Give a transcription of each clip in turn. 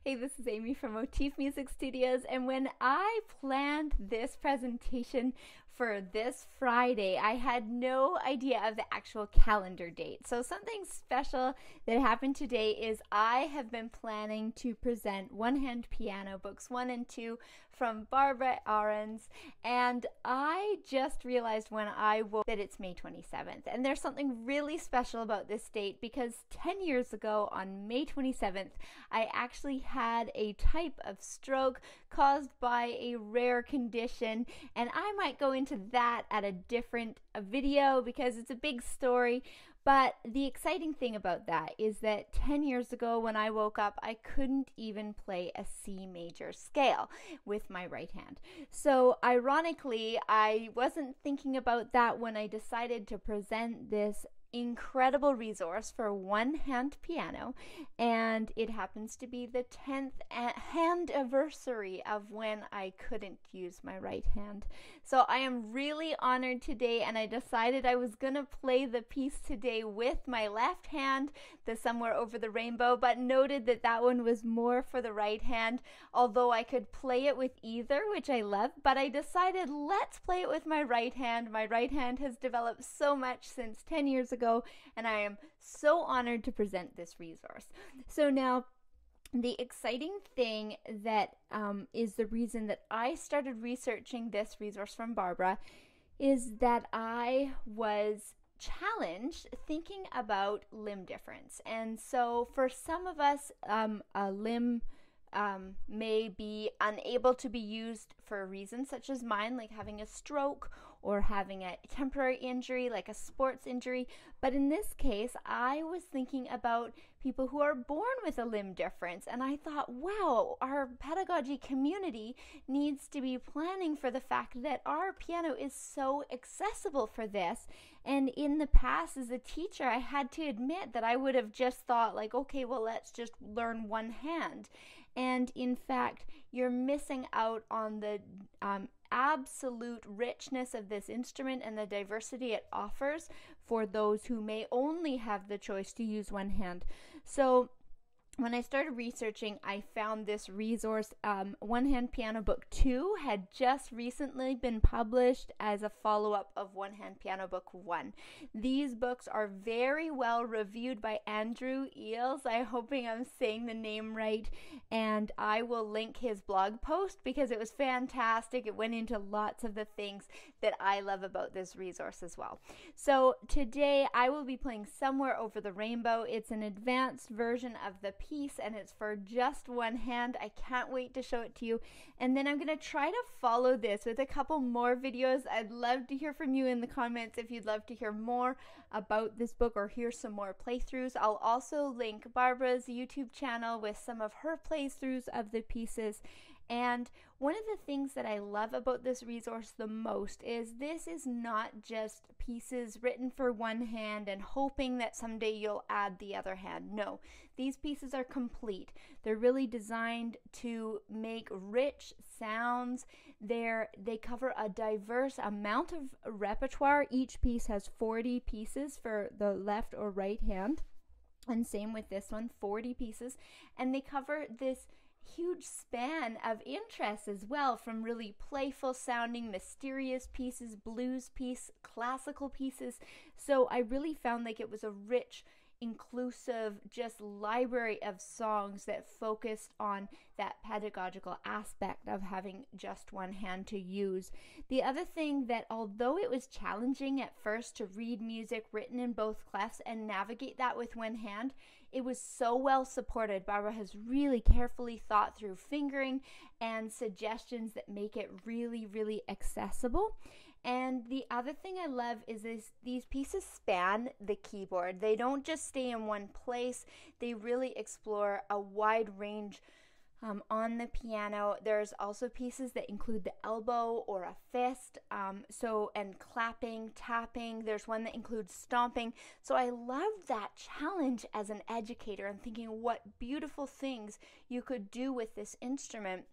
Hey, this is Amie from Motif Music Studios, and when I planned this presentation for this Friday, I had no idea of the actual calendar date. So something special that happened today is I have been planning to present One Hand Piano books 1 and 2 from barbaraarens, and I just realized when I woke that it's May 27th. And there's something really special about this date because 10 years ago on May 27th, I actually had a type of stroke caused by a rare condition, and I might go into that at a different video because it's a big story. But the exciting thing about that is that 10 years ago when I woke up, I couldn't even play a C major scale with my right hand. So ironically, I wasn't thinking about that when I decided to present this incredible resource for one hand piano, and it happens to be the 10th anniversary of when I couldn't use my right hand. So I am really honored today, and I decided I was gonna play the piece today with my left hand, the Somewhere Over the Rainbow, but noted that that one was more for the right hand, although I could play it with either, which I love, but I decided let's play it with my right hand. My right hand has developed so much since 10 years ago, and I am so honored to present this resource. So now, the exciting thing that is the reason that I started researching this resource from Barbara is that I was challenged thinking about limb difference. And so for some of us, a limb may be unable to be used for reasons such as mine, like having a stroke or having a temporary injury like a sports injury. But in this case, I was thinking about people who are born with a limb difference, and I thought, wow, our pedagogy community needs to be planning for the fact that our piano is so accessible for this. And in the past, as a teacher, I had to admit that I would have just thought like, okay, well, let's just learn one hand. And in fact, you're missing out on the absolute richness of this instrument and the diversity it offers for those who may only have the choice to use one hand. So when I started researching, I found this resource. One Hand Piano Book 2 had just recently been published as a follow-up of One Hand Piano Book 1. These books are very well reviewed by Andrew Eales. I'm hoping I'm saying the name right, and I will link his blog post because it was fantastic. It went into lots of the things that I love about this resource as well. So today I will be playing Somewhere Over the Rainbow. It's an advanced version of the piece, and it's for just one hand. I can't wait to show it to you. And then I'm going to try to follow this with a couple more videos. I'd love to hear from you in the comments if you'd love to hear more about this book or hear some more playthroughs. I'll also link Barbara's YouTube channel with some of her playthroughs of the pieces. And one of the things that I love about this resource the most is this is not just pieces written for one hand and hoping that someday you'll add the other hand. No, these pieces are complete. They're really designed to make rich sounds. They cover a diverse amount of repertoire. Each piece has 40 pieces for the left or right hand. And same with this one, 40 pieces. And they cover this huge span of interests as well, from really playful sounding, mysterious pieces, blues piece, classical pieces. So I really found like it was a rich, inclusive, just library of songs that focused on that pedagogical aspect of having just one hand to use. The other thing that, although it was challenging at first to read music written in both clefs and navigate that with one hand, it was so well supported. Barbara has really carefully thought through fingering and suggestions that make it really, really accessible. And the other thing I love is these pieces span the keyboard. They don't just stay in one place. They really explore a wide range on the piano. There's also pieces that include the elbow or a fist, and clapping, tapping. There's one that includes stomping. So I love that challenge as an educator and thinking what beautiful things you could do with this instrument,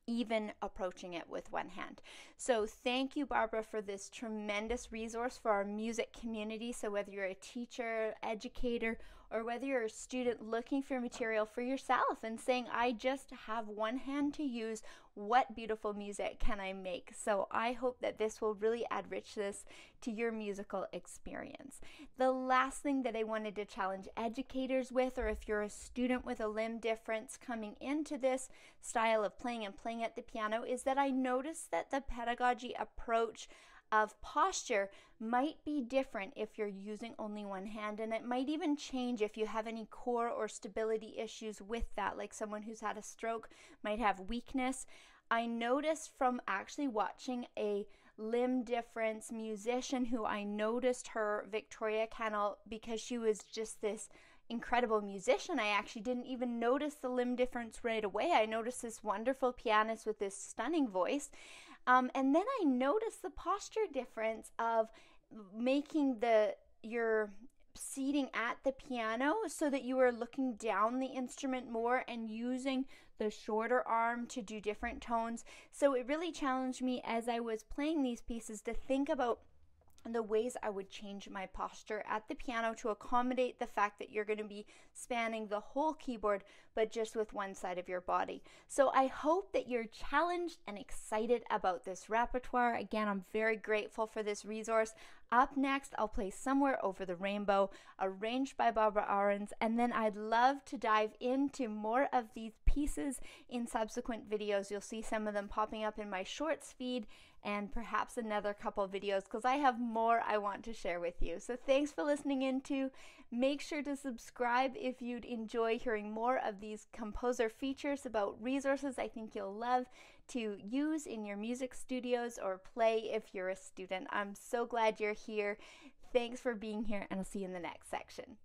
even approaching it with one hand. So thank you, Barbara, for this tremendous resource for our music community. So whether you're a teacher, educator, or whether you're a student looking for material for yourself and saying, I just have one hand to use, what beautiful music can I make? So I hope that this will really add richness to your musical experience. The last thing that I wanted to challenge educators with, or if you're a student with a limb difference coming into this style of playing and playing at the piano, is that I noticed that the pedagogy approach of posture might be different if you're using only one hand, and it might even change if you have any core or stability issues with that, like someone who's had a stroke might have weakness. I noticed from actually watching a limb difference musician who I noticed her Victoria Canal, because she was just this incredible musician. I actually didn't even notice the limb difference right away. I noticed this wonderful pianist with this stunning voice. And then I noticed the posture difference of making your seating at the piano so that you were looking down the instrument more and using the shorter arm to do different tones. So it really challenged me as I was playing these pieces to think about the ways I would change my posture at the piano to accommodate the fact that you're going to be spanning the whole keyboard, but just with one side of your body. So I hope that you're challenged and excited about this repertoire. Again, I'm very grateful for this resource. Up next, I'll play Somewhere Over the Rainbow, arranged by Barbara Arens, and then I'd love to dive into more of these pieces in subsequent videos. You'll see some of them popping up in my shorts feed and perhaps another couple videos, because I have more I want to share with you. So thanks for listening into. Make sure to subscribe if you'd enjoy hearing more of these composer features about resources I think you'll love to use in your music studios or play if you're a student. I'm so glad you're here. Thanks for being here, and I'll see you in the next section.